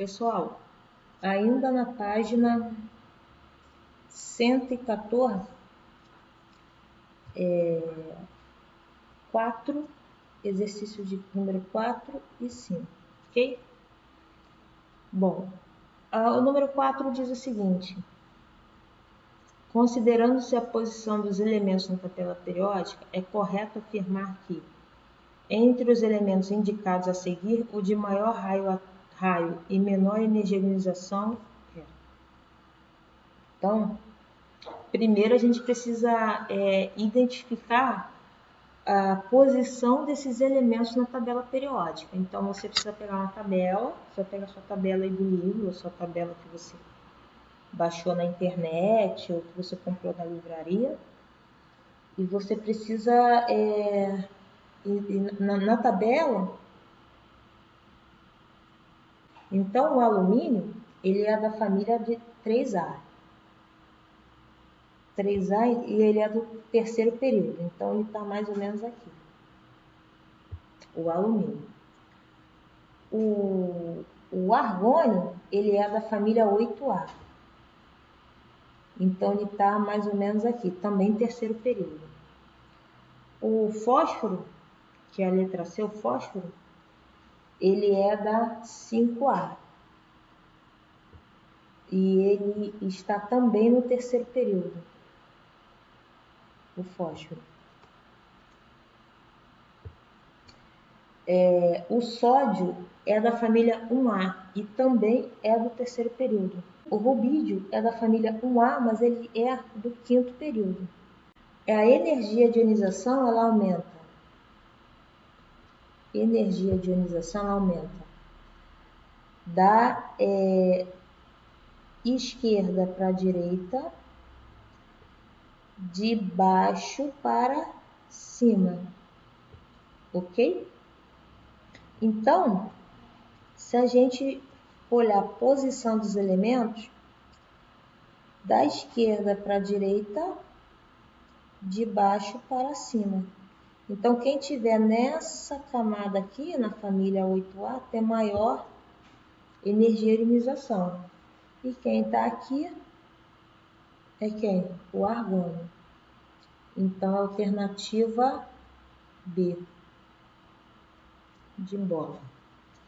Pessoal, ainda na página 114, 4, exercício de número 4 e 5, ok? Bom, o número 4 diz o seguinte: considerando-se a posição dos elementos na tabela periódica, é correto afirmar que, entre os elementos indicados a seguir, o de maior raio e menor energia de ionização é. Então, primeiro a gente precisa identificar a posição desses elementos na tabela periódica. Então, você precisa pegar uma tabela, você pega a sua tabela aí do livro, a sua tabela que você baixou na internet ou que você comprou na livraria, e você precisa, na tabela, então o alumínio, ele é da família de 3A. 3A e ele é do terceiro período, então ele está mais ou menos aqui, o alumínio. O argônio, ele é da família 8A, então ele está mais ou menos aqui, também terceiro período. O fósforo, que é a letra C, o fósforo, ele é da 5A, e ele está também no terceiro período, o fósforo. O sódio é da família 1A e também é do terceiro período. O rubídio é da família 1A, mas ele é do quinto período. A energia de ionização, ela aumenta. Energia de ionização aumenta da esquerda para a direita, de baixo para cima, ok? Então, se a gente olhar a posição dos elementos, da esquerda para a direita, de baixo para cima. Então, quem tiver nessa camada aqui, na família 8A, tem maior energia de ionização. E quem está aqui é quem? O argônio. Então, a alternativa B, de bola.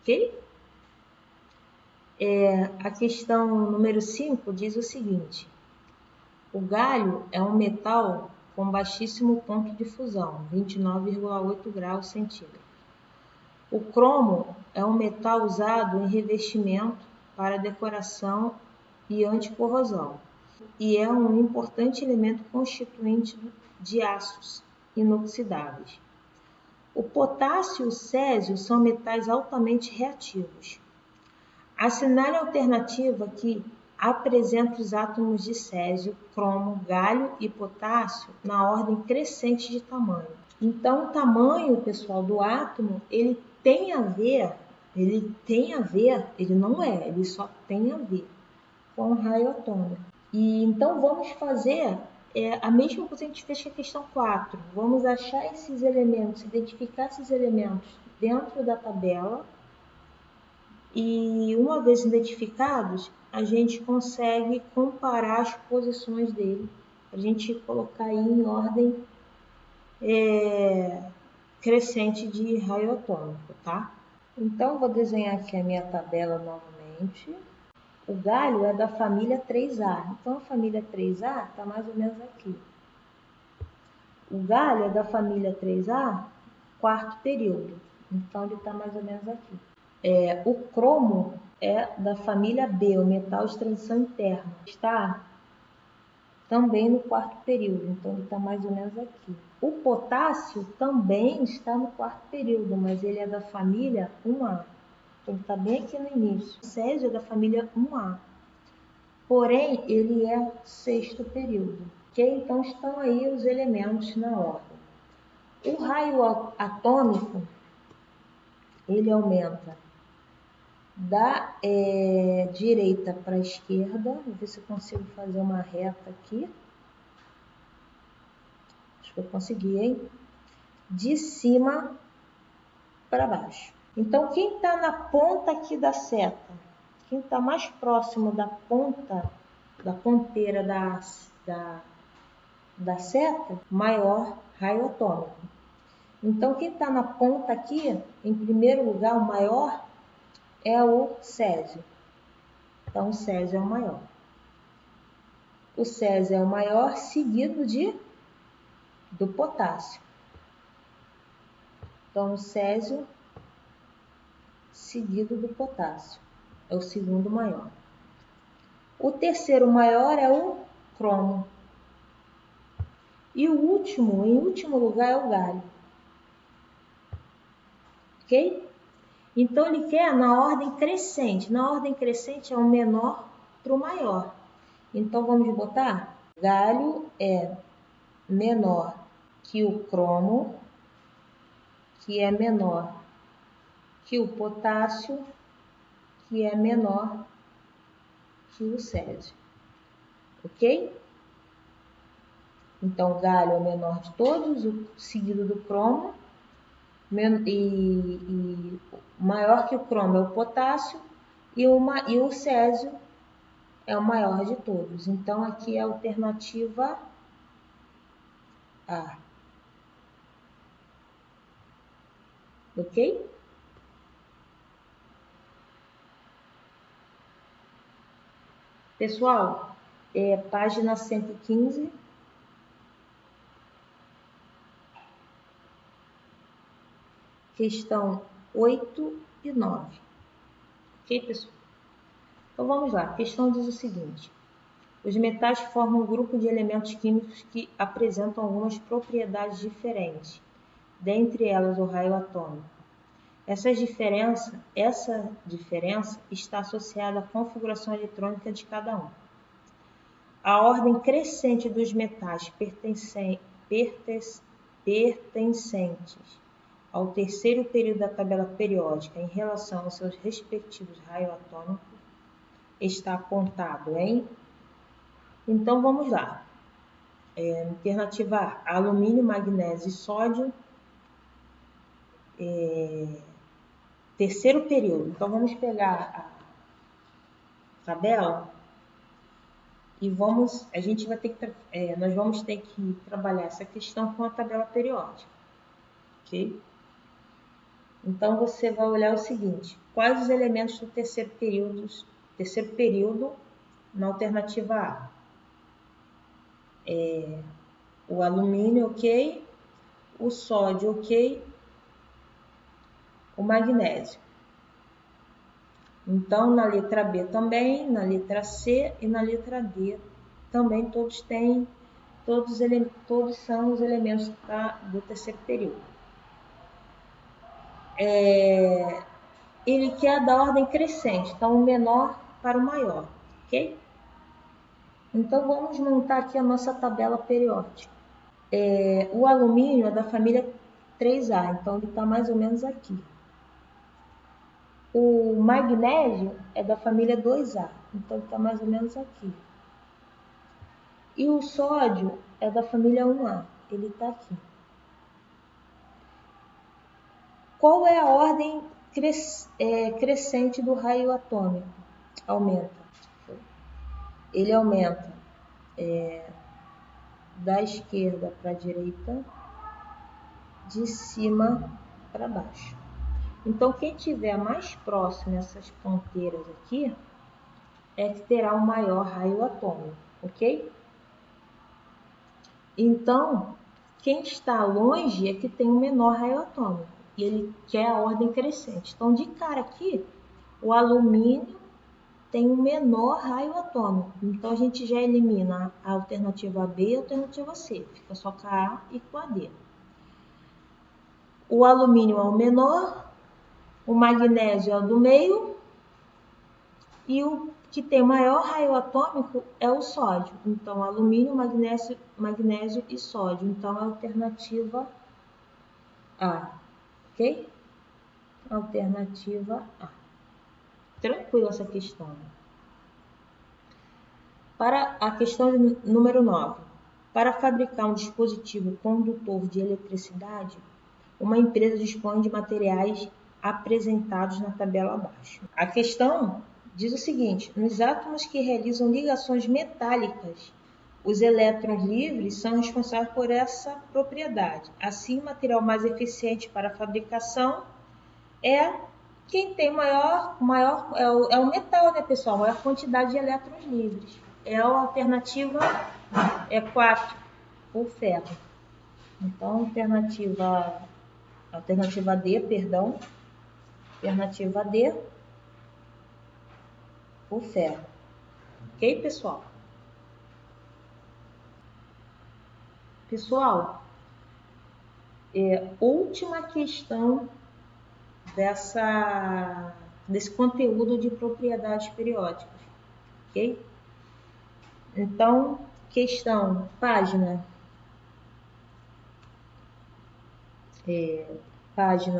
Ok? A questão número 5 diz o seguinte: o galho é um metal com baixíssimo ponto de fusão, 29,8 graus centígrados. O cromo é um metal usado em revestimento para decoração e anticorrosão, e é um importante elemento constituinte de aços inoxidáveis. O potássio e o césio são metais altamente reativos. Assinale a alternativa que apresenta os átomos de césio, cromo, galho e potássio na ordem crescente de tamanho. Então, o tamanho, pessoal, do átomo, ele não é, ele só tem a ver com o raio atômico. E então vamos fazer a mesma coisa que a gente fez com a questão 4. Vamos achar esses elementos, identificar esses elementos dentro da tabela. E uma vez identificados, a gente consegue comparar as posições dele. A gente colocar aí em ordem crescente de raio atômico, tá? Então, vou desenhar aqui a minha tabela novamente. O galho é da família 3A. Então, a família 3A está mais ou menos aqui. O galho é da família 3A, quarto período. Então, ele está mais ou menos aqui. O cromo é da família B, o metal de transição interna. Está também no quarto período, então ele está mais ou menos aqui. O potássio também está no quarto período, mas ele é da família 1A. Então, ele está bem aqui no início. O césio é da família 1A. Porém, ele é sexto período. Okay? Então, estão aí os elementos na ordem. O raio atômico, ele aumenta da direita para a esquerda. Vou ver se eu consigo fazer uma reta aqui. Acho que eu consegui, hein? De cima para baixo. Então, quem está na ponta aqui da seta? quem está mais próximo da ponteira da seta, maior raio atômico. Então, quem está na ponta aqui, em primeiro lugar, o maior é o césio. Então, o césio é o maior. O césio é o maior, seguido do potássio. Então, o césio seguido do potássio é o segundo maior. O terceiro maior é o cromo. E o último, em último lugar, é o galho. Ok? Então, ele quer na ordem crescente. Na ordem crescente é o menor para o maior. Então, vamos botar? Galho é menor que o cromo, que é menor que o potássio, que é menor que o césio. Ok? Então, o galho é o menor de todos, o seguido do cromo, e maior que o cromo é o potássio, e o césio é o maior de todos. Então, aqui é a alternativa A. Ok? Pessoal, página 115. Questão 8 e 9. Ok, pessoal? Então, vamos lá. A questão diz o seguinte. Os metais formam um grupo de elementos químicos que apresentam algumas propriedades diferentes, dentre elas o raio atômico. Essa diferença está associada à configuração eletrônica de cada um. A ordem crescente dos metais pertencentes ao terceiro período da tabela periódica em relação aos seus respectivos raios atômicos está apontado em... Então, vamos lá. Alternativa A, alumínio, magnésio e sódio. Terceiro período. Então, vamos pegar a tabela e nós vamos ter que trabalhar essa questão com a tabela periódica. Ok? Então, você vai olhar o seguinte. Quais os elementos do terceiro período na alternativa A? O alumínio, ok. O sódio, ok. O magnésio. Então, na letra B também, na letra C e na letra D também todos são os elementos do terceiro período. Ele quer da ordem crescente, então o menor para o maior, ok? Então, vamos montar aqui a nossa tabela periódica. O alumínio é da família 3A, então ele está mais ou menos aqui. O magnésio é da família 2A, então está mais ou menos aqui. E o sódio é da família 1A, ele está aqui. Qual é a ordem crescente do raio atômico? Ele aumenta da esquerda para a direita, de cima para baixo. Então, quem tiver mais próximo dessas ponteiras aqui é que terá o maior raio atômico, ok? Então, quem está longe é que tem o menor raio atômico e ele quer a ordem crescente. Então, de cara aqui, o alumínio tem o menor raio atômico. Então, a gente já elimina a alternativa B e a alternativa C. Fica só com a A e com a D. O alumínio é o menor, o magnésio é o do meio e o que tem maior raio atômico é o sódio. Então, alumínio, magnésio e sódio. Então, a alternativa A. Ok? Alternativa A. Tranquila essa questão. Para a questão número 9. Para fabricar um dispositivo condutor de eletricidade, uma empresa dispõe de materiais apresentados na tabela abaixo. A questão diz o seguinte: nos átomos que realizam ligações metálicas, os elétrons livres são responsáveis por essa propriedade. Assim, o material mais eficiente para a fabricação é quem tem maior é o metal, né, pessoal? Maior quantidade de elétrons livres. É a alternativa 4, o ferro. Então, alternativa D, perdão. Alternativa D, o ferro. Ok, pessoal? Pessoal, última questão desse conteúdo de propriedades periódicas, ok? Então, página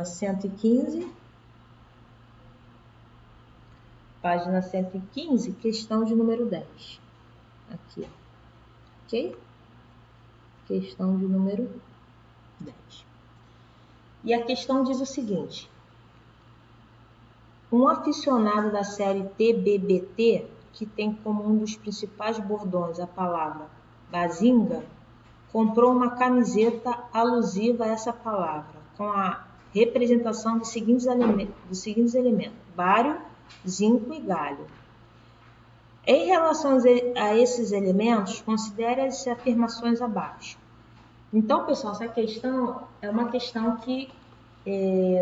115, página 115, questão de número 10, aqui, ok? Questão de número 10. E a questão diz o seguinte: um aficionado da série TBBT, que tem como um dos principais bordões a palavra Bazinga, comprou uma camiseta alusiva a essa palavra, com a representação dos seguintes elementos: bário, zinco e galho. Em relação a esses elementos, considere as afirmações abaixo. Então, pessoal, essa questão é uma questão que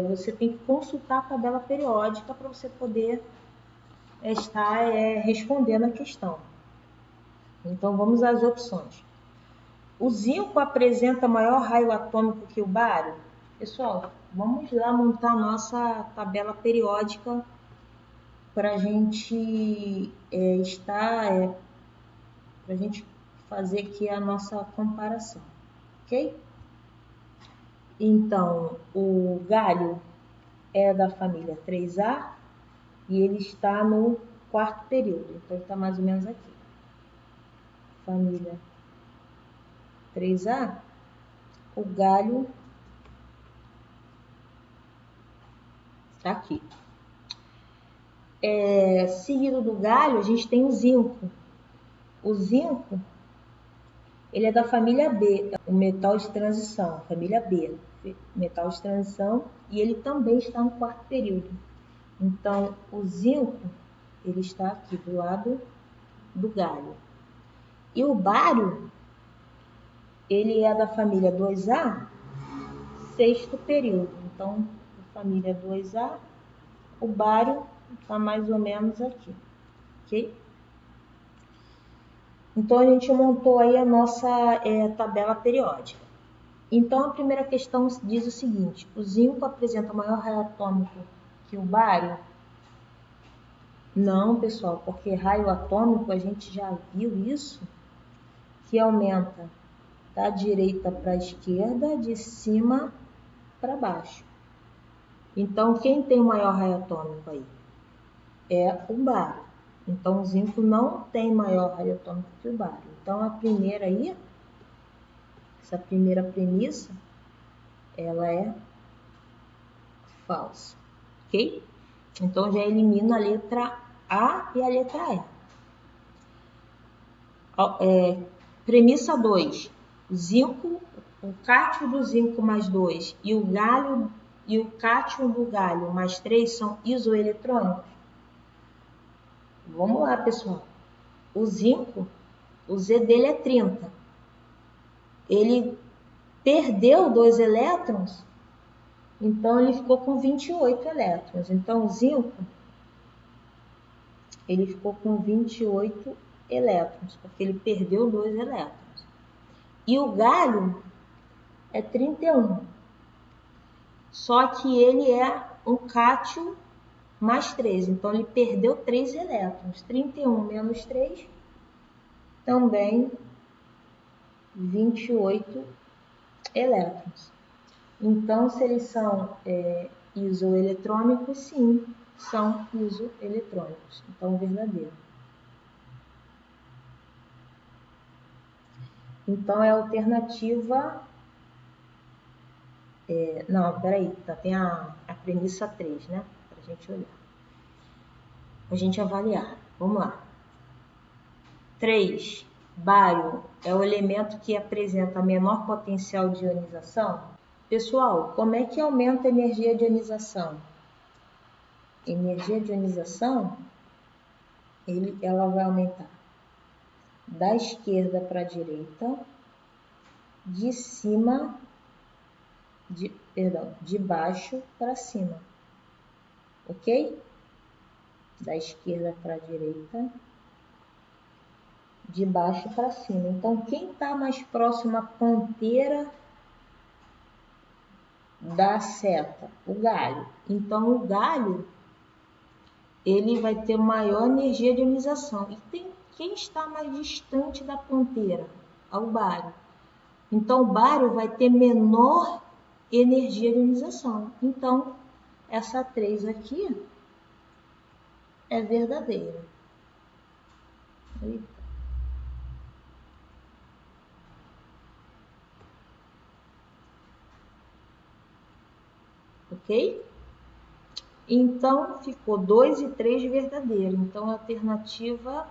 você tem que consultar a tabela periódica para você poder estar respondendo a questão. Então, vamos às opções. O zinco apresenta maior raio atômico que o bário? Pessoal, vamos lá montar a nossa tabela periódica para a gente para a gente fazer aqui a nossa comparação, ok? Então, o galho é da família 3A e ele está no quarto período, então ele está mais ou menos aqui. Família 3A, o galho está aqui. Seguido do galho, a gente tem o zinco. O zinco, ele é da família B, o metal de transição, família B, metal de transição, e ele também está no quarto período. Então, o zinco, ele está aqui do lado do galho. E o bário, ele é da família 2A, sexto período. Então, a família 2A, o bário está mais ou menos aqui, ok? Então, a gente montou aí a nossa tabela periódica. Então, a primeira questão diz o seguinte: o zinco apresenta maior raio atômico que o bário? Não, pessoal, porque raio atômico, a gente já viu isso, que aumenta da direita para a esquerda, de cima para baixo. Então, quem tem o maior raio atômico aí? É o bário. Então, o zinco não tem maior raio atômico que o bário. Então, a primeira aí, essa primeira premissa, ela é falsa, ok? Então, já elimino a letra A e a letra E. Premissa 2. Zinco, o cátion do zinco mais 2 e o galho e o cátion do galho mais 3 são isoeletrônicos? Vamos lá, pessoal. O zinco, o Z dele é 30. Ele perdeu 2 elétrons, então ele ficou com 28 elétrons. Então, o zinco, ele ficou com 28 elétrons, porque ele perdeu 2 elétrons. E o galho é 31. Só que ele é um cátion mais 3, então ele perdeu 3 elétrons. 31 menos 3, também 28 elétrons. Então, se eles são isoeletrônicos, sim, são isoeletrônicos. Então, verdadeiro. Então, é a alternativa... não, peraí, tem a premissa 3, né? Para a gente olhar. a gente avaliar. Vamos lá. 3. Bário é o elemento que apresenta menor potencial de ionização? Pessoal, como é que aumenta a energia de ionização? Energia de ionização, ela vai aumentar da esquerda para a direita, de baixo para cima, ok? Da esquerda para a direita, de baixo para cima. Então, quem está mais próximo à ponteira da seta? O galho. Então, o galho, ele vai ter maior energia de ionização. E quem está mais distante da ponteira? O bário. Então, o bário vai ter menor energia de ionização. Então, essa 3 aqui é verdadeira. Eita. Ok? Então, ficou 2 e 3 verdadeiro. Então, a alternativa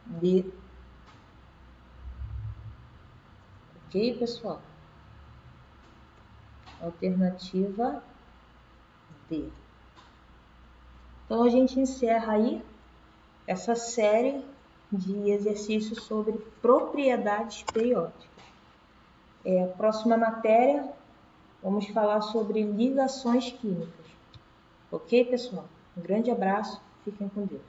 D. Ok, pessoal? Alternativa D. Então, a gente encerra aí essa série de exercícios sobre propriedades periódicas. A próxima matéria, vamos falar sobre ligações químicas. Ok, pessoal? Um grande abraço, fiquem com Deus.